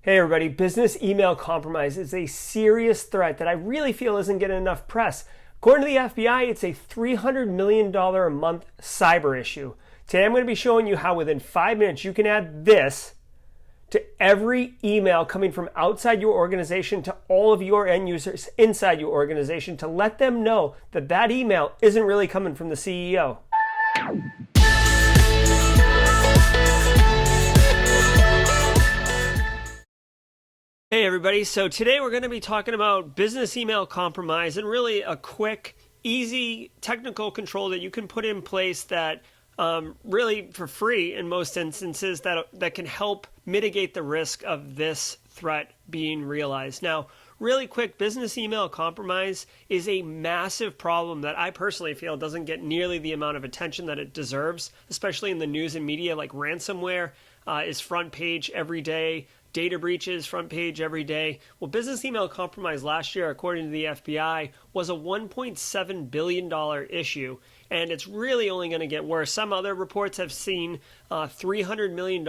Hey everybody, business email compromise is a serious threat that I really feel isn't getting enough press. According to the FBI, it's a $300 million a month cyber issue. Today I'm going to be showing you how within 5 minutes you can add this to every email coming from outside your organization to all of your end users inside your organization to let them know that that email isn't really coming from the CEO. Hey everybody, so today we're going to be talking about business email compromise and really a quick, easy technical control that you can put in place that really for free in most instances that can help mitigate the risk of this threat being realized. Now, really quick, business email compromise is a massive problem that I personally feel doesn't get nearly the amount of attention that it deserves, especially in the news and media. Like ransomware is front page every day. Data breaches, front page every day. Well, business email compromise last year, according to the FBI, was a $1.7 billion issue, and it's really only going to get worse. Some other reports have seen $300 million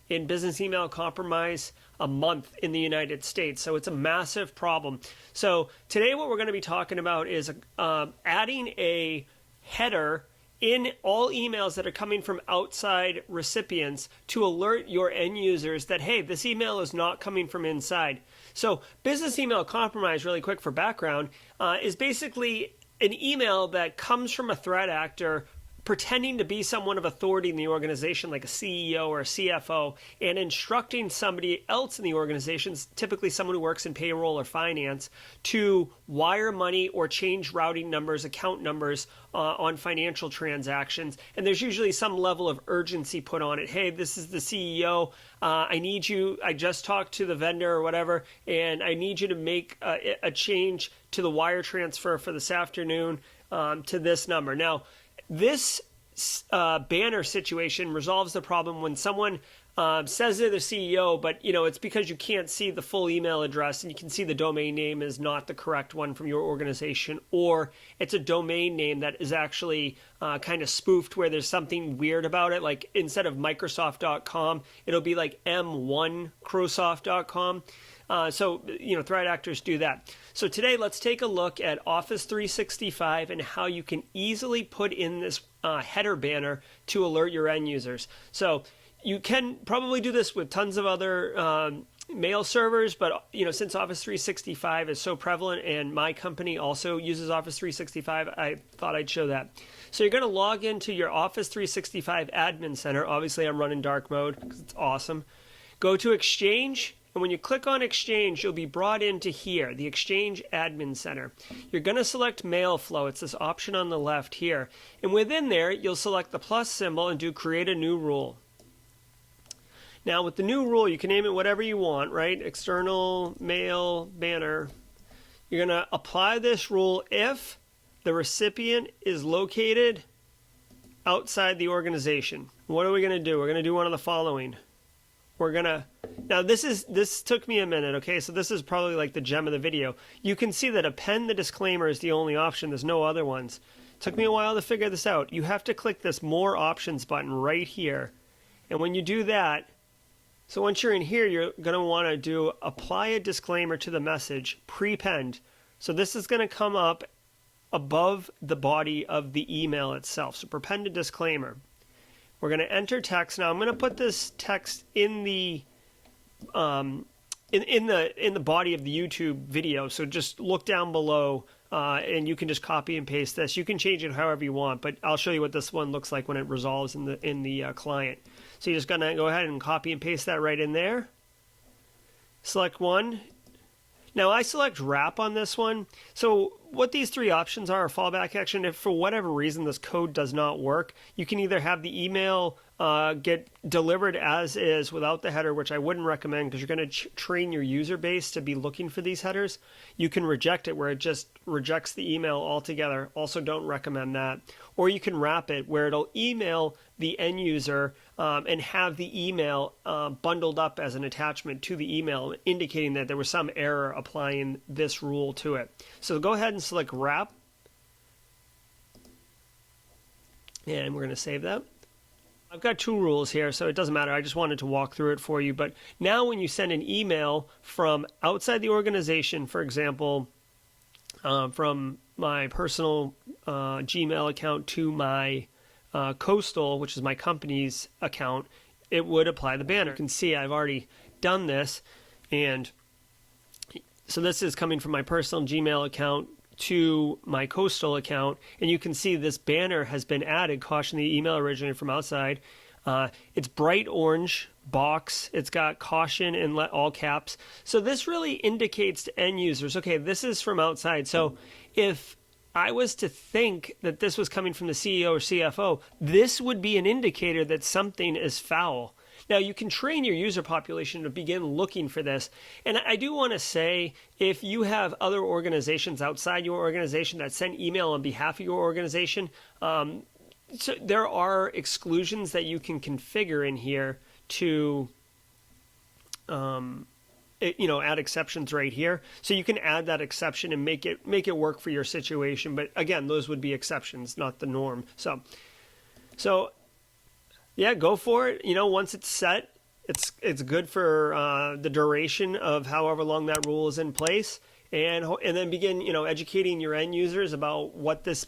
in business email compromise a month in the United States. So it's a massive problem. So today what we're going to be talking about is adding a header in all emails that are coming from outside recipients to alert your end users that, hey, this email is not coming from inside. So business email compromise, really quick for background, is basically an email that comes from a threat actor pretending to be someone of authority in the organization, like a CEO or a CFO, and instructing somebody else in the organization, typically someone who works in payroll or finance, to wire money or change routing numbers, account numbers on financial transactions. And there's usually some level of urgency put on it. Hey, this is the CEO. I need you. I just talked to the vendor or whatever, and I need you to make a change to the wire transfer for this afternoon to this number. Now, this banner situation resolves the problem when someone says they're the CEO, but it's because you can't see the full email address and you can see the domain name is not the correct one from your organization, or it's a domain name that is actually kind of spoofed where there's something weird about it. Like instead of Microsoft.com, it'll be like M1Crosoft.com. So threat actors do that. So today, let's take a look at Office 365 and how you can easily put in this header banner to alert your end users. So you can probably do this with tons of other mail servers, but since Office 365 is so prevalent and my company also uses Office 365, I thought I'd show that. So you're going to log into your Office 365 Admin Center. Obviously, I'm running dark mode because it's awesome. Go to Exchange. And when you click on Exchange, you'll be brought into here, the Exchange Admin Center. You're going to select Mail Flow. It's this option on the left here. And within there, you'll select the plus symbol and do Create a New Rule. Now, with the new rule, you can name it whatever you want, right? External Mail Banner. You're going to apply this rule if the recipient is located outside the organization. What are we going to do? We're going to do one of the following. Now this took me a minute, okay? So this is probably like the gem of the video. You can see that append the disclaimer is the only option. There's no other ones. It took me a while to figure this out. You have to click this More Options button right here. And when you do that, so once you're in here, you're going to want to do Apply a Disclaimer to the message, Prepend. So this is going to come up above the body of the email itself. So prepend a disclaimer. We're going to enter text. Now I'm going to put this text in the in the body of the YouTube video. So just look down below and you can just copy and paste this. You can change it however you want, but I'll show you what this one looks like when it resolves in the client. So you're just going to go ahead and copy and paste that right in there. Select one. Now I select wrap on this one. So what these three options are fallback action. If for whatever reason this code does not work, you can either have the email get delivered as is without the header, which I wouldn't recommend because you're going to train your user base to be looking for these headers. You can reject it where it just rejects the email altogether. Also don't recommend that. Or you can wrap it where it'll email the end user and have the email bundled up as an attachment to the email, indicating that there was some error applying this rule to it. So go ahead and select wrap. And we're going to save that. I've got 2 rules here, so it doesn't matter. I just wanted to walk through it for you. But now when you send an email from outside the organization, for example, from my personal Gmail account to my Coastal, which is my company's account, it would apply the banner. You can see I've already done this. And so this is coming from my personal Gmail account to my Coastal account, and you can see this banner has been added. Caution, the email originated from outside. It's bright orange box. It's got caution in all caps. So this really indicates to end users, okay, this is from outside. So if I was to think that this was coming from the CEO or CFO, this would be an indicator that something is foul. Now, you can train your user population to begin looking for this. And I do want to say, if you have other organizations outside your organization that send email on behalf of your organization, so there are exclusions that you can configure in here to add exceptions right here. So you can add that exception and make it work for your situation. But again, those would be exceptions, not the norm. So yeah, go for it. Once it's set, it's good for the duration of however long that rule is in place, and then begin educating your end users about what this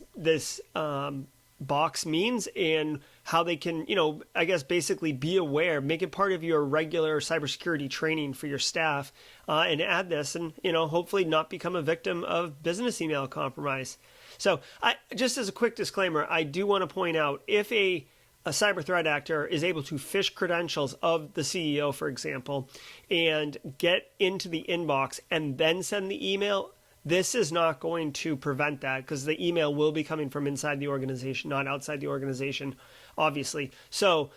box means and how they can I guess basically be aware, make it part of your regular cybersecurity training for your staff, and add this, and hopefully not become a victim of business email compromise. So just as a quick disclaimer, I do want to point out, if a cyber threat actor is able to phish credentials of the CEO, for example, and get into the inbox and then send the email, this is not going to prevent that, because the email will be coming from inside the organization, not outside the organization, obviously. So,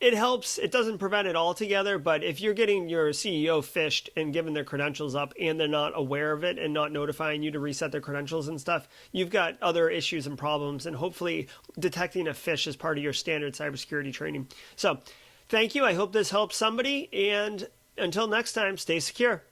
it helps. It doesn't prevent it altogether, but if you're getting your CEO phished and given their credentials up and they're not aware of it and not notifying you to reset their credentials and stuff, you've got other issues and problems, and hopefully detecting a phish is part of your standard cybersecurity training. So thank you. I hope this helps somebody, and until next time, stay secure.